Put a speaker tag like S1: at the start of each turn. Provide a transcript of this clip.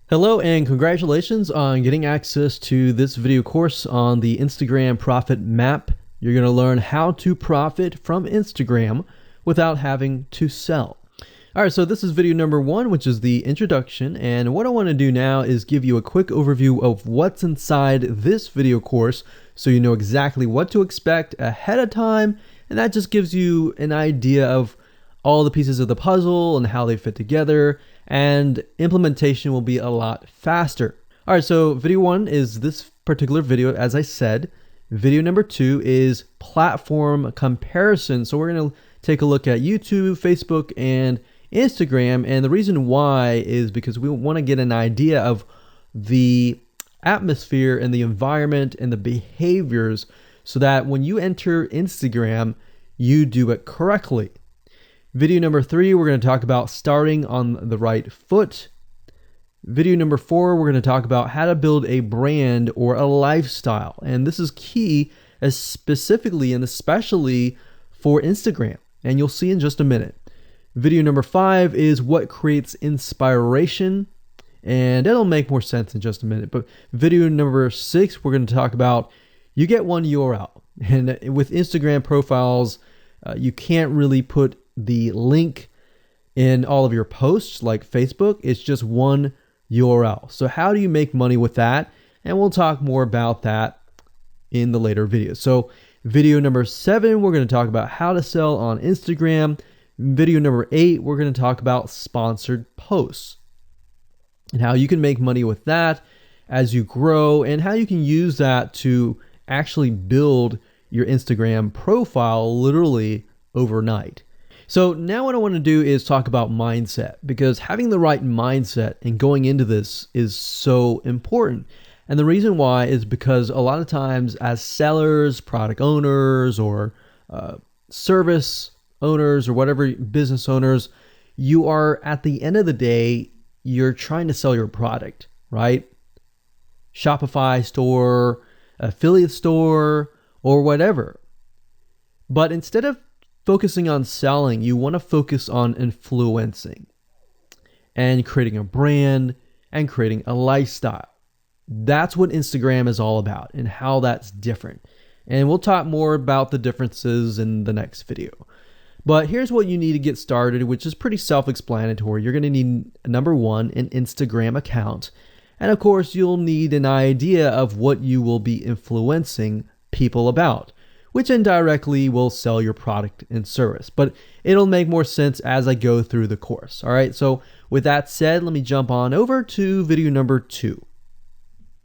S1: Hello and congratulations on getting access to this video course on the Instagram Profit Map. You're going to learn how to profit from Instagram without having to sell. All right, so this is video number 1, which is the introduction. And what I want to do now is give you a quick overview of what's inside this video course so you know exactly what to expect ahead of time. And that just gives you an idea of all the pieces of the puzzle and how they fit together, and implementation will be a lot faster. All right, so video 1 is this particular video, as I said. Video number 2 is platform comparison. So we're going to take a look at YouTube, Facebook, and Instagram. And the reason why is because we want to get an idea of the atmosphere and the environment and the behaviors so that when you enter Instagram, you do it correctly. Video number 3, we're going to talk about starting on the right foot. Video number 4, we're going to talk about how to build a brand or a lifestyle. And this is key, specifically and especially for Instagram. And you'll see in just a minute. Video number 5 is what creates inspiration. And it'll make more sense in just a minute. But video number 6, we're going to talk about you get one URL. And with Instagram profiles, you can't really put the link in all of your posts like Facebook. It's just one URL. So how do you make money with that? And we'll talk more about that in the later videos. So video number 7, we're going to talk about how to sell on Instagram. Video number 8, we're going to talk about sponsored posts and how you can make money with that as you grow, and how you can use that to actually build your Instagram profile literally overnight. So now what I want to do is talk about mindset, because having the right mindset and going into this is so important. And the reason why is because a lot of times as sellers, product owners, or service owners, or whatever, business owners, you are, at the end of the day, you're trying to sell your product, right? Shopify store, affiliate store, or whatever. But instead of focusing on selling, you want to focus on influencing and creating a brand and creating a lifestyle. That's what Instagram is all about and how that's different. And we'll talk more about the differences in the next video. But here's what you need to get started, which is pretty self-explanatory. You're going to need, number 1, an Instagram account. And of course, you'll need an idea of what you will be influencing people about, which indirectly will sell your product and service. But it'll make more sense as I go through the course. All right, so with that said, let me jump on over to video number 2.